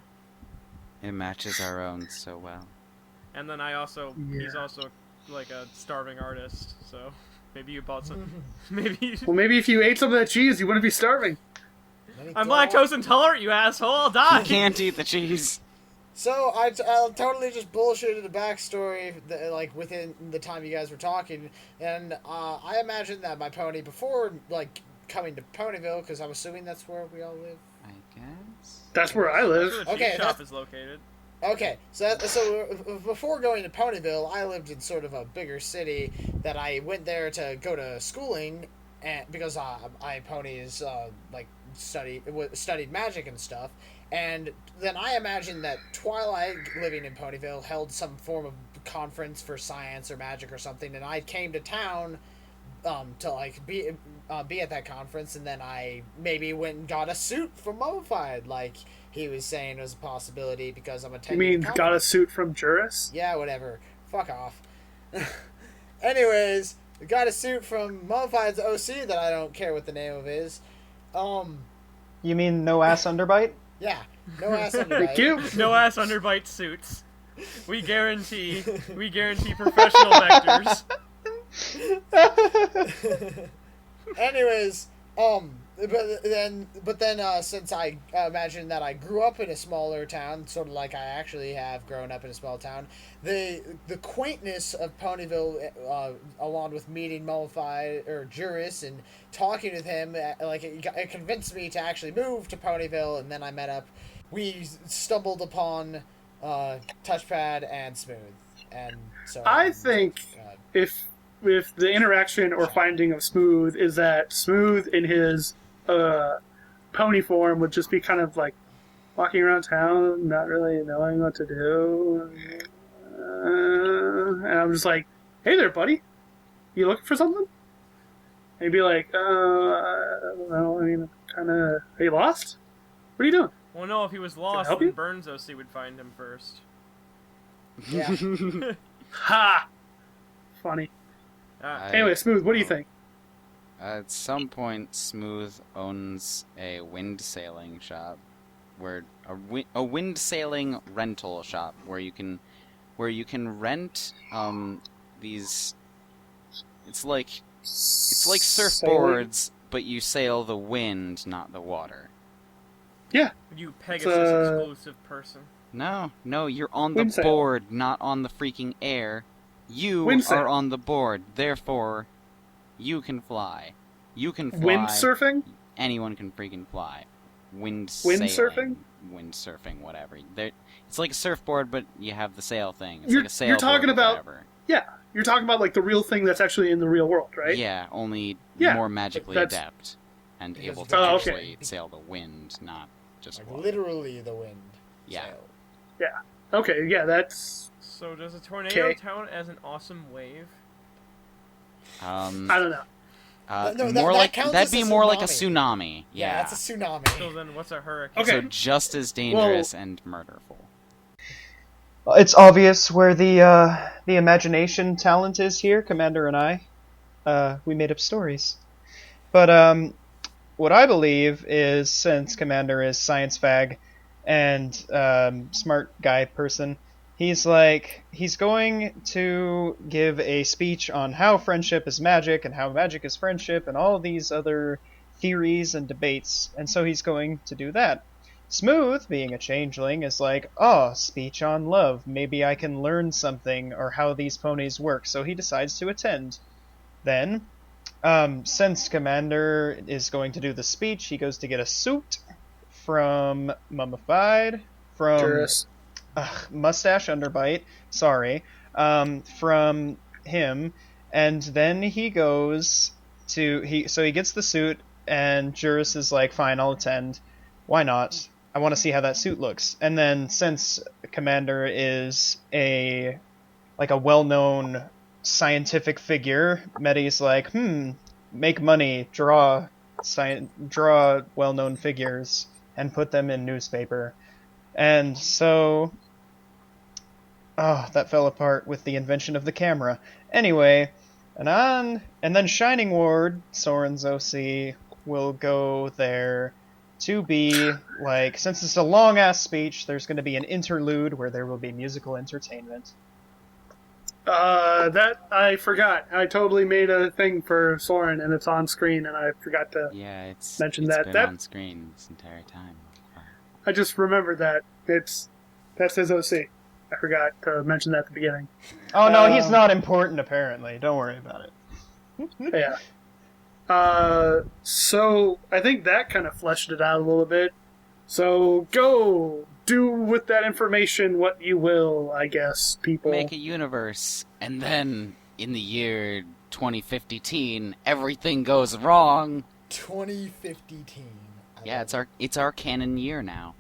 It matches our own so well. And then he's also like a starving artist, so maybe you bought some, Well, maybe if you ate some of that cheese, you wouldn't be starving. I'm lactose intolerant, you asshole, I'll die! You can't eat the cheese. So I totally just bullshitted the backstory, like within the time you guys were talking, and I imagine that my pony before like coming to Ponyville, because I'm assuming that's where we all live. I guess. That's where I That's live. where the Okay, cheese shop is located. Okay, so before going to Ponyville, I lived in sort of a bigger city that I went there to go to schooling, and because my ponies like studied magic and stuff, and then I imagined that Twilight, living in Ponyville, held some form of conference for science or magic or something, and I came to town to like be at that conference, and then I maybe went and got a suit from Mummified, like he was saying was a possibility because I'm You attending. mean the got a conference. suit from Juris? Yeah, whatever. Fuck off. Anyways, got a suit from Mummified's OC that I don't care what the name of is. You mean no ass underbite? Yeah, no ass underbite. Thank you. No ass underbite suits. We guarantee professional vectors. Anyways, but then since I imagine that I grew up in a smaller town, sort of like I actually have grown up in a small town, the quaintness of Ponyville, along with meeting Mummified or Juris and talking with him, like it convinced me to actually move to Ponyville, and then I met up. We stumbled upon Touchpad and Smooth, and so I think if the interaction or finding of Smooth is that Smooth in his pony form would just be kind of like walking around town, not really knowing what to do. And I'm just like, hey there, buddy. You looking for something? And he'd be like, I don't know, I mean, kind of, are you lost? What are you doing? Well, no, if he was lost, help then you? Burns OC would find him first. yeah. Ha! Funny. Anyway, Smooth, what do you think? At some point, Smooth owns a wind sailing shop, where a wind sailing rental shop where you can rent these. It's like surfboards, but you sail the wind, not the water. Yeah. You Pegasus exclusive person. No, you're on the Wind sail. board, not on the freaking air. You Wind sail. are on the board, therefore, you can fly. You can fly. Windsurfing? Anyone can freaking fly. Windsurfing? Windsurfing, whatever. It's like a surfboard, but you have the sail thing. It's You're- like a sailboard. you're talking about- Whatever. Yeah. You're talking about like the real thing that's actually in the real world, right? Yeah, only Yeah, more magically that's- adept and Because able it's to Oh, actually okay. sail the wind, not just Like water. literally the wind. Yeah. So, Okay, yeah, that's... So does a tornado Okay. count as an awesome wave? I don't know. No, more that like counts that'd as be a more like a tsunami. tsunami. yeah, that's a tsunami. So then what's a hurricane? Okay. So just as dangerous and murderful. It's obvious where the imagination talent is here, Commander and I. We made up stories. But what I believe is, since Commander is science fag and smart guy person, he's going to give a speech on how friendship is magic and how magic is friendship and all these other theories and debates, and so he's going to do that. Smooth, being a changeling, is like, oh, speech on love, maybe I can learn something or how these ponies work, so he decides to attend. Then, since Commander is going to do the speech, he goes to get a suit from Mummified, from Juris. Mustache Underbite, sorry, from him, and then he goes to, so he gets the suit, and Juris is like, fine, I'll attend. Why not? I want to see how that suit looks. And then, since Commander is a well-known scientific figure, Medi's like, make money, draw well-known figures, and put them in newspaper. And so, that fell apart with the invention of the camera. Anyway, and then Shining Ward, Sorin's OC, will go there to be, like, since it's a long-ass speech, there's going to be an interlude where there will be musical entertainment. That I forgot. I totally made a thing for Sorin, and it's on screen, and I forgot to Yeah, it's mention it's that. been That on screen this entire time. I just remembered that. That's his OC. I forgot to mention that at the beginning. Oh no, he's not important apparently. Don't worry about it. Yeah. So I think that kind of fleshed it out a little bit. So go do with that information what you will, I guess, people. Make a universe, and then in the year 2015, everything goes wrong. 2050 team. Yeah, it's our canon year now.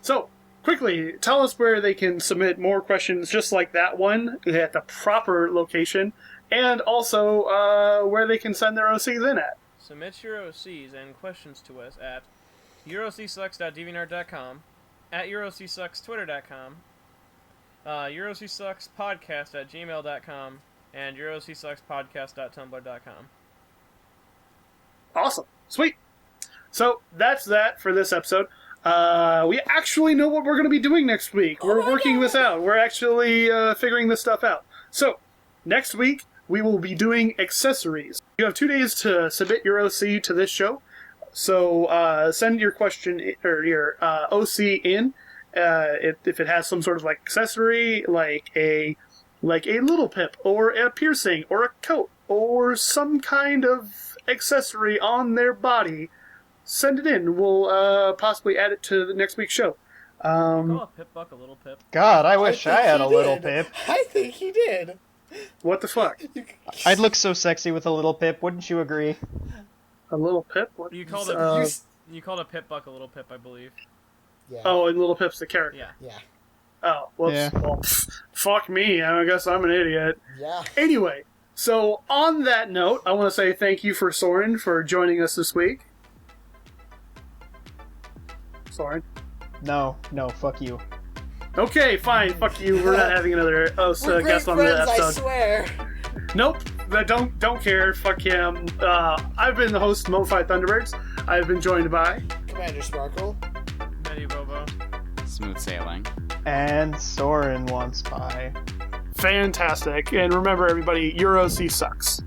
So, quickly, tell us where they can submit more questions just like that one at the proper location, and also where they can send their OCs in at. Submit your OCs and questions to us at eurocsucks.deviantart.com, at eurocsuckstwitter.com, eurocsuckspodcast@gmail.com, and eurocsuckspodcast.tumblr.com. Awesome. Sweet. So, that's that for this episode. We actually know what we're going to be doing next week. We're working this out. We're actually figuring this stuff out. So, next week, we will be doing accessories. You have 2 days to submit your OC to this show. So, send your question or your OC in. If it has some sort of like accessory, like a little pip, or a piercing, or a coat, or some kind of accessory on their body, send it in. We'll possibly add it to the next week's show. Call a pip buck a little pip. God, I wish I had a think he little did. pip. I think he did. What the fuck? I'd look so sexy with a little pip, wouldn't you agree? A little pip? What? You called you called a pip buck a little pip, I believe. Yeah. Oh, and Little Pip's the character. Yeah. Yeah. Oh, whoops. Yeah. Well, fuck me. I guess I'm an idiot. Yeah. Anyway, so on that note, I want to say thank you for Sorin for joining us this week. Sorin? No, fuck you. Okay, fine. Fuck you. We're not having another We're great guest on friends, the I episode. swear. Nope. I don't care. Fuck him. I've been the host, Mummified Thunderbirds. I've been joined by Commander Sparkle. Medi Bobo. Smooth sailing. And Sorinwantspie. Fantastic. And remember, everybody, your OC sucks.